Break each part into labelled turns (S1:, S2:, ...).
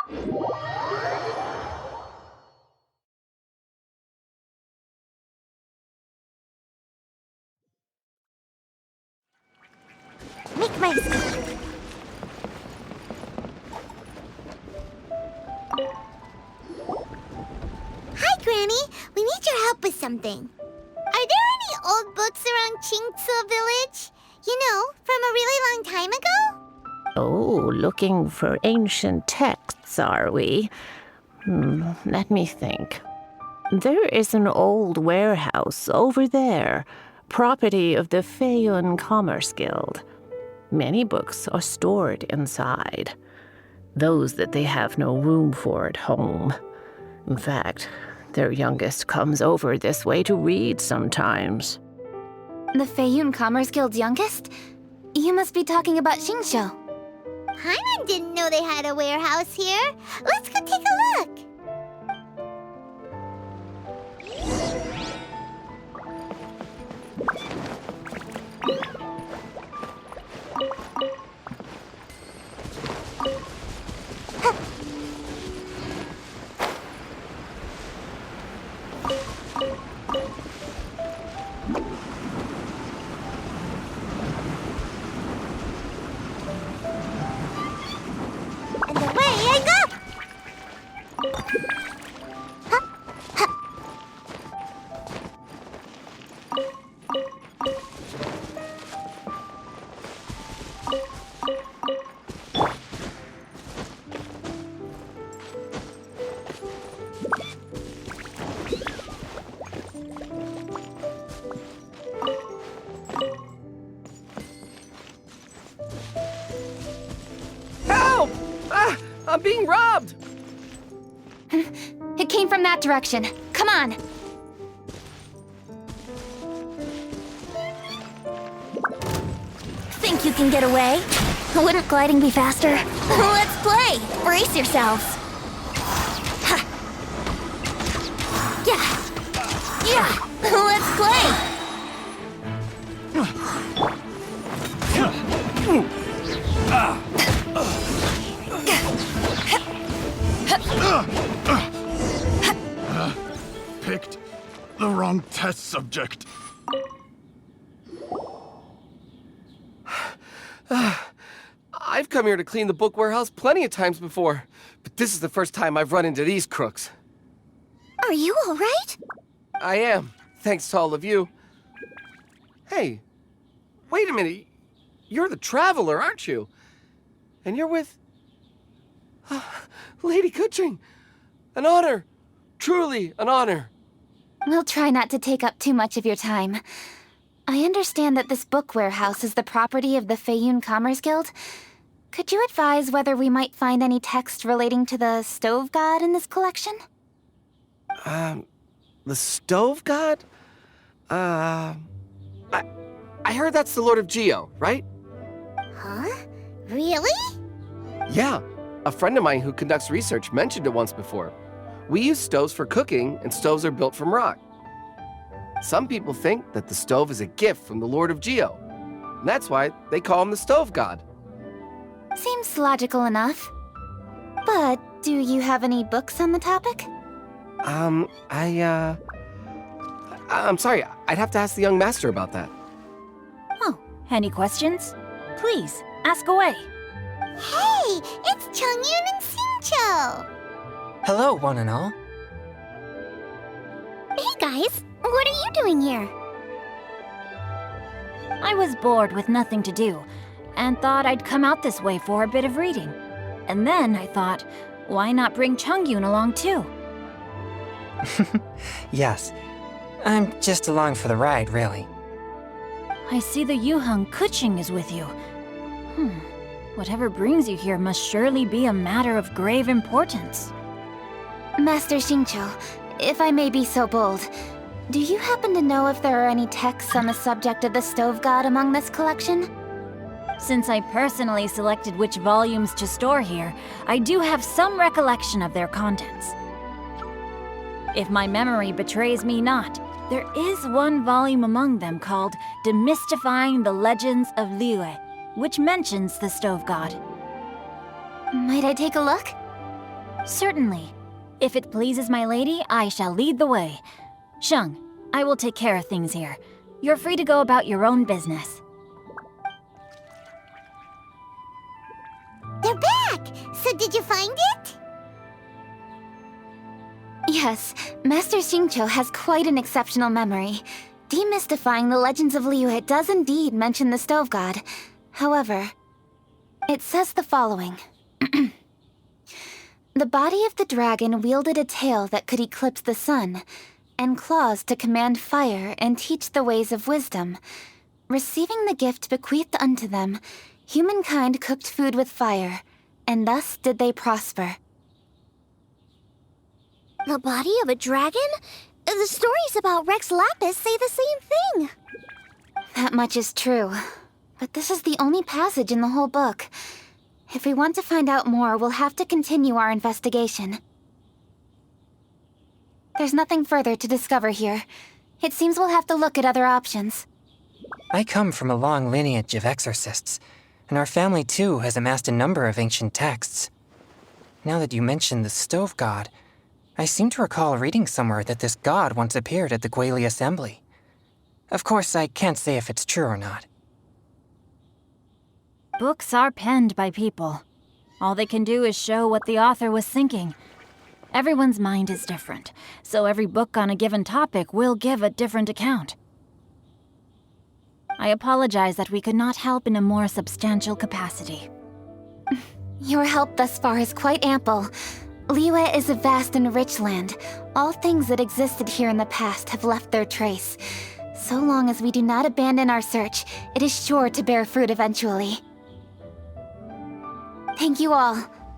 S1: Make my escape. Hi, Granny. We need your help with something. Are there any old books around Qingce Village? You know, from a really long time ago?
S2: Oh, looking for ancient texts, are we? Let me think. There is an old warehouse over there, property of the Feiyun Commerce Guild. Many books are stored inside, those that they have no room for at home. In fact, their youngest comes over this way to read sometimes.
S3: The Feiyun Commerce Guild's youngest? You must be talking about Xingqiu.
S1: Paimon didn't know they had a warehouse here. Let's go take a look. And away I go!
S4: Help! I'm being robbed!
S3: It came from that direction. Come on! Think you can get away? Wouldn't gliding be faster? Let's play! Brace yourselves! Ha. Yeah! Yeah! Let's play!
S5: Picked the wrong test subject.
S4: I've come here to clean the book warehouse plenty of times before, but this is the first time I've run into these crooks.
S1: Are you all right?
S4: I am, thanks to all of you. Hey, wait a minute. You're the traveler, aren't you? And you're with... Lady Kuching. An honor. Truly an honor.
S3: We'll try not to take up too much of your time. I understand that this book warehouse is the property of the Feiyun Commerce Guild. Could you advise whether we might find any text relating to the stove god in this collection?
S4: The stove god? I heard that's the Lord of Geo, right?
S1: Huh? Really?
S4: Yeah, a friend of mine who conducts research mentioned it once before. We use stoves for cooking, and stoves are built from rock. Some people think that the stove is a gift from the Lord of Geo. And that's why they call him the stove god.
S3: Seems logical enough. But do you have any books on the topic?
S4: I'm sorry, I'd have to ask the young master about that.
S6: Oh, any questions? Please, ask away.
S1: Hey, it's Chongyun and Xingqiu.
S7: Hello, one and all.
S1: Hey guys, what are you doing here?
S6: I was bored with nothing to do, and thought I'd come out this way for a bit of reading. And then I thought, why not bring Chongyun along too?
S7: Yes, I'm just along for the ride, really.
S6: I see the Yuheng Kuching is with you. Whatever brings you here must surely be a matter of grave importance.
S3: Master Xingqiu, if I may be so bold, do you happen to know if there are any texts on the subject of the stove god among this collection?
S6: Since I personally selected which volumes to store here, I do have some recollection of their contents. If my memory betrays me not, there is one volume among them called Demystifying the Legends of Liyue, which mentions the stove god.
S3: Might I take a look?
S6: Certainly. If it pleases my lady, I shall lead the way. Sheng, I will take care of things here. You're free to go about your own business.
S1: They're back! So did you find it?
S3: Yes, Master Xingqiu has quite an exceptional memory. Demystifying the legends of Liyue does indeed mention the stove god. However, it says the following. The body of the dragon wielded a tail that could eclipse the sun, and claws to command fire and teach the ways of wisdom. Receiving the gift bequeathed unto them, humankind cooked food with fire, and thus did they prosper.
S1: The body of a dragon? The stories about Rex Lapis say the same thing.
S3: That much is true. But this is the only passage in the whole book. If we want to find out more, we'll have to continue our investigation. There's nothing further to discover here. It seems we'll have to look at other options.
S7: I come from a long lineage of exorcists, and our family too has amassed a number of ancient texts. Now that you mention the stove god, I seem to recall reading somewhere that this god once appeared at the Guili Assembly. Of course, I can't say if it's true or not.
S6: Books are penned by people. All they can do is show what the author was thinking. Everyone's mind is different, so every book on a given topic will give a different account. I apologize that we could not help in a more substantial capacity.
S3: Your help thus far is quite ample. Liyue is a vast and rich land. All things that existed here in the past have left their trace. So long as we do not abandon our search, it is sure to bear fruit eventually. Thank you all.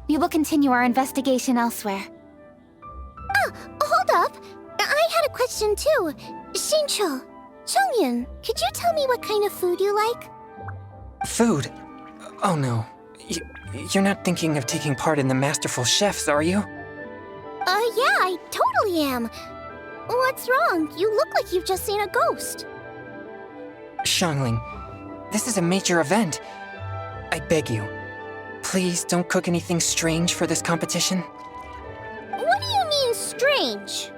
S3: We will continue our investigation elsewhere.
S1: Hold up. I had a question too. Xingqiu, Zhongyan, could you tell me what kind of food you like?
S7: Food? Oh no. You're not thinking of taking part in the Masterful Chefs, are you?
S1: Yeah, I totally am. What's wrong? You look like you've just seen a ghost.
S7: Xiangling, this is a major event. I beg you, please don't cook anything strange for this competition.
S1: What do you mean, strange?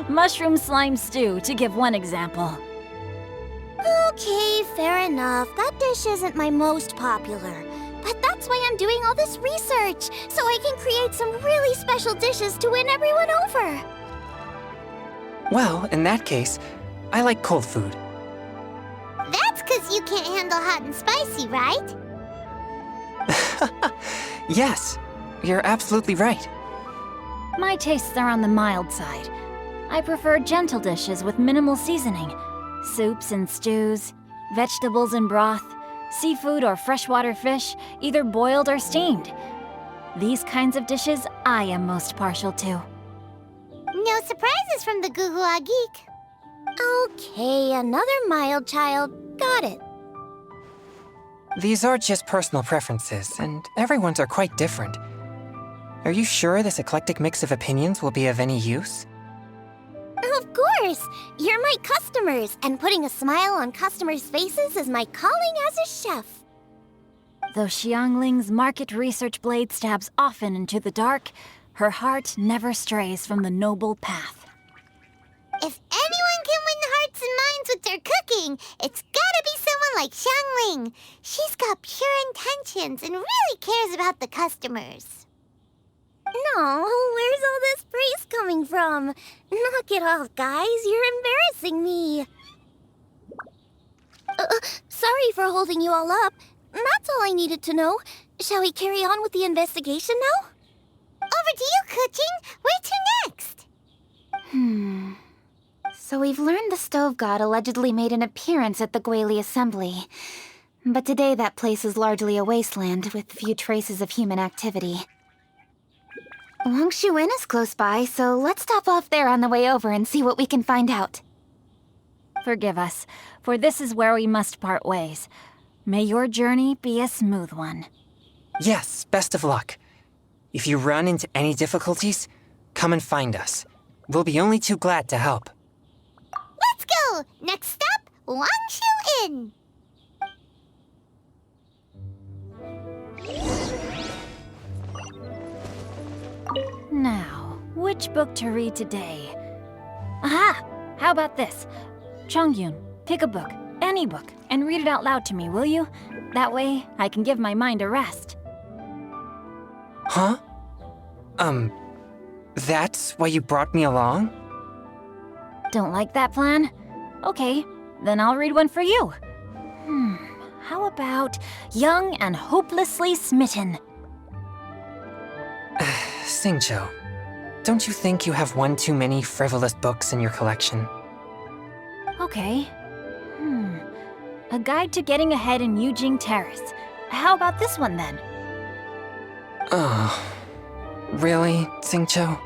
S6: Mushroom slime stew, to give one example.
S1: Okay, fair enough. That dish isn't my most popular. But that's why I'm doing all this research, so I can create some really special dishes to win everyone over.
S7: Well, in that case, I like cold food.
S1: That's because you can't handle hot and spicy, right?
S7: Yes, you're absolutely right.
S6: My tastes are on the mild side. I prefer gentle dishes with minimal seasoning. Soups and stews, vegetables and broth, seafood or freshwater fish, either boiled or steamed. These kinds of dishes I am most partial to.
S1: No surprises from the Guhua Geek. Okay, another mild child. Got it.
S7: These are just personal preferences, and everyone's are quite different. Are you sure this eclectic mix of opinions will be of any use?
S1: Of course! You're my customers, and putting a smile on customers' faces is my calling as a chef.
S6: Though Xiangling's market research blade stabs often into the dark, her heart never strays from the noble path.
S1: If anyone can win hearts and minds with their cooking, it's gotta be someone like Xiangling. She's got pure intentions and really cares about the customers. No, where's all this praise coming from? Knock it off, guys. You're embarrassing me. Sorry for holding you all up. That's all I needed to know. Shall we carry on with the investigation now? Over to you, Kuching. Where to next?
S3: So we've learned the stove god allegedly made an appearance at the Guili Assembly. But today that place is largely a wasteland with few traces of human activity. Longshu Inn is close by, so let's stop off there on the way over and see what we can find out.
S6: Forgive us, for this is where we must part ways. May your journey be a smooth one.
S7: Yes, best of luck. If you run into any difficulties, come and find us. We'll be only too glad to help.
S1: Let's go! Next stop, Longshu Inn.
S6: which book to read today. Aha! How about this? Chongyun, pick a book, any book, and read it out loud to me, will you? That way, I can give my mind a rest.
S7: Huh? That's why you brought me along?
S6: Don't like that plan? Okay, then I'll read one for you. How about Young and Hopelessly Smitten?
S7: Xingqiu, don't you think you have one too many frivolous books in your collection?
S6: Okay. A Guide to Getting Ahead in Yujing Terrace. How about this one then?
S7: Oh, really, Xingqiu?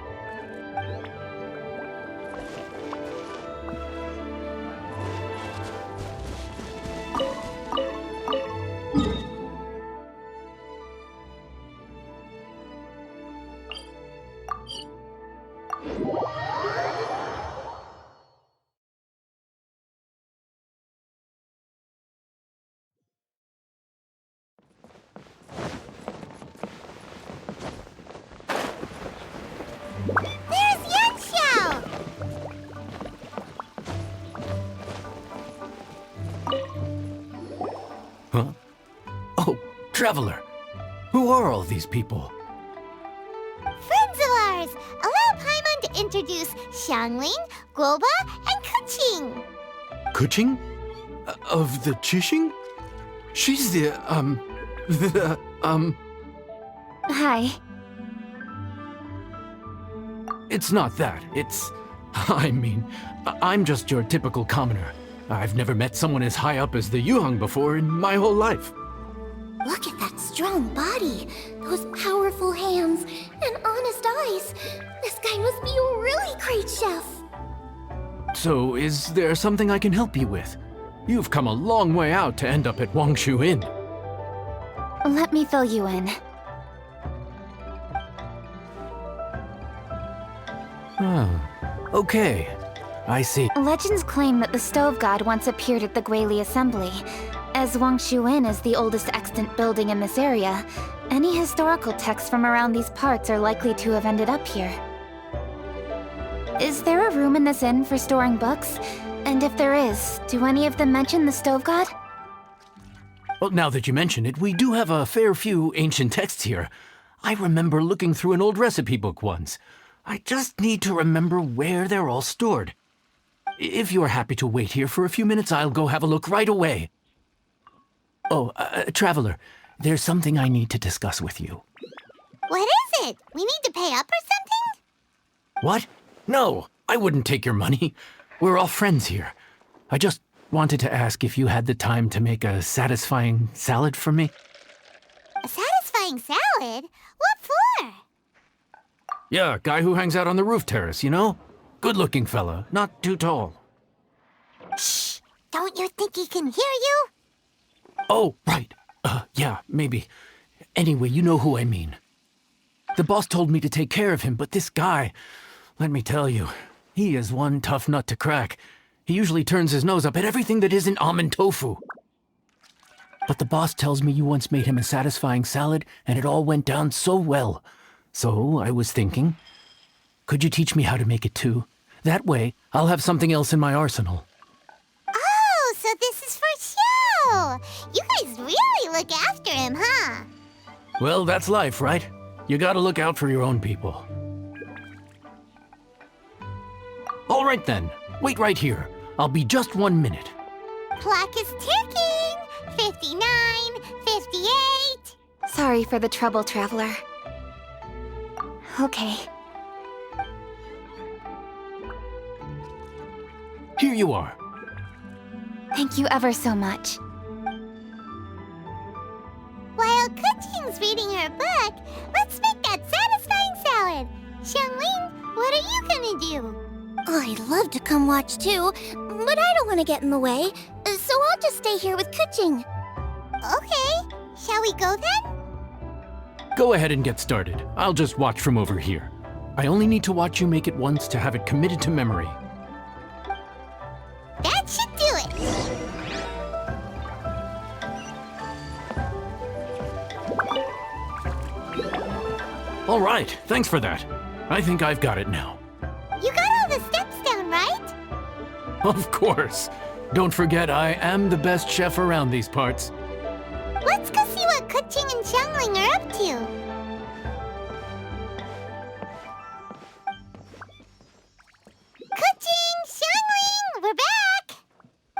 S1: There's Yanxiao!
S8: Huh? Oh, Traveler. Who are all these people?
S1: Friends of ours! Allow Paimon to introduce Xiangling, Guoba, and Kuqing.
S8: Kuching? Of the Chishing? She's
S3: Hi.
S8: It's not that. I'm just your typical commoner. I've never met someone as high up as the Yuheng before in my whole life.
S1: Look at that strong body, those powerful hands, and honest eyes. This guy must be a really great chef.
S8: So, is there something I can help you with? You've come a long way out to end up at Wangshu Inn.
S3: Let me fill you in.
S8: Okay. I see.
S3: Legends claim that the Stove God once appeared at the Guili Assembly. As Wangshu Inn is the oldest extant building in this area, any historical texts from around these parts are likely to have ended up here. Is there a room in this inn for storing books? And if there is, do any of them mention the Stove God?
S8: Well, now that you mention it, we do have a fair few ancient texts here. I remember looking through an old recipe book once. I just need to remember where they're all stored. If you're happy to wait here for a few minutes, I'll go have a look right away. Oh, Traveler, there's something I need to discuss with you.
S1: What is it? We need to pay up or something?
S8: What? No, I wouldn't take your money. We're all friends here. I just wanted to ask if you had the time to make a satisfying salad for me.
S1: A satisfying salad? What for?
S8: Yeah, guy who hangs out on the roof terrace, you know? Good-looking fella, not too tall.
S1: Shh! Don't you think he can hear you?
S8: Oh, right. Yeah, maybe. Anyway, you know who I mean. The boss told me to take care of him, but this guy, let me tell you, he is one tough nut to crack. He usually turns his nose up at everything that isn't almond tofu. But the boss tells me you once made him a satisfying salad, and it all went down so well. So I was thinking, could you teach me how to make it too? That way, I'll have something else in my arsenal.
S1: Oh, so this is for show! You guys really look after him, huh?
S8: Well, that's life, right? You gotta look out for your own people. All right then, wait right here. I'll be just 1 minute.
S1: Clock is ticking! 59, 58...
S3: Sorry for the trouble, Traveler. Okay.
S8: Here you are.
S3: Thank you ever so much.
S1: While Kuqing's reading her book, let's make that satisfying salad. Xiangling, what are you gonna do? I'd love to come watch too, but I don't want to get in the way, so I'll just stay here with Kuqing. Okay, shall we go then?
S8: Go ahead and get started. I'll just watch from over here. I only need to watch you make it once to have it committed to memory.
S1: That should do it.
S8: All right, thanks for that. I think I've got it now.
S1: You got all the steps down, right?
S8: Of course. Don't forget, I am the best chef around these parts.
S1: Let's go see what Kuching and Zhongli are up to. Kuching! Zhongli! We're back!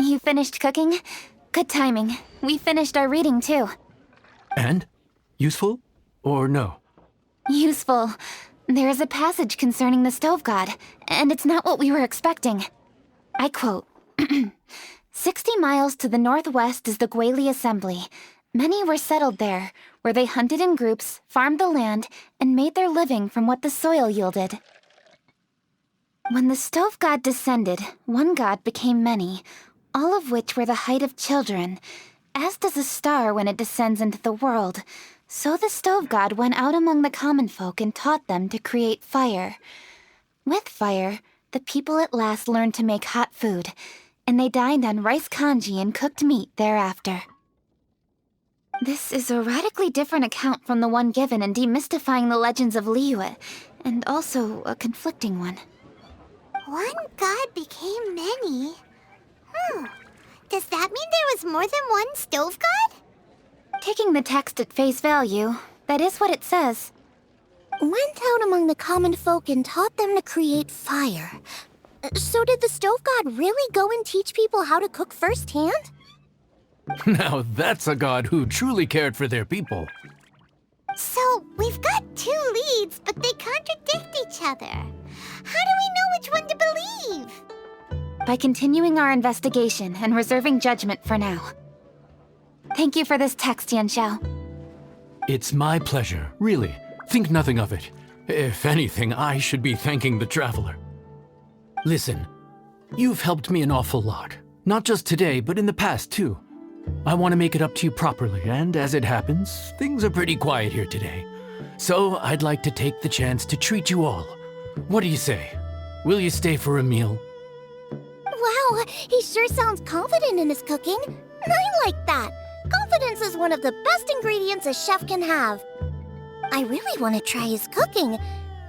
S3: You finished cooking? Good timing. We finished our reading, too.
S8: And? Useful? Or no?
S3: Useful. There is a passage concerning the stove god, and it's not what we were expecting. I quote, 60 miles to the northwest is the Guili Assembly. Many were settled there, where they hunted in groups, farmed the land, and made their living from what the soil yielded. When the stove god descended, one god became many, all of which were the height of children. As does a star when it descends into the world, so the stove god went out among the common folk and taught them to create fire. With fire, the people at last learned to make hot food, and they dined on rice congee and cooked meat thereafter. This is a radically different account from the one given in Demystifying the Legends of Liyue, and also a conflicting one.
S1: One god became many? Does that mean there was more than one stove god?
S3: Taking the text at face value, that is what it says.
S1: Went out among the common folk and taught them to create fire. So did the stove god really go and teach people how to cook firsthand?
S8: Now that's a god who truly cared for their people.
S1: So, we've got two leads, but they contradict each other. How do we know which one to believe?
S3: By continuing our investigation and reserving judgment for now. Thank you for this text, Yanxiao.
S8: It's my pleasure, really. Think nothing of it. If anything, I should be thanking the traveler. Listen, you've helped me an awful lot. Not just today, but in the past, too. I want to make it up to you properly, and as it happens, things are pretty quiet here today. So I'd like to take the chance to treat you all. What do you say? Will you stay for a meal?
S1: Wow, he sure sounds confident in his cooking. I like that. Confidence is one of the best ingredients a chef can have. I really want to try his cooking.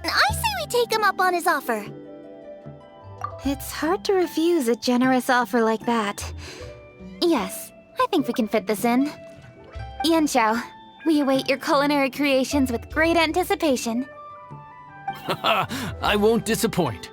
S1: I say we take him up on his offer.
S3: It's hard to refuse a generous offer like that. Yes, I think we can fit this in. Yanxiao, we await your culinary creations with great anticipation.
S8: I won't disappoint.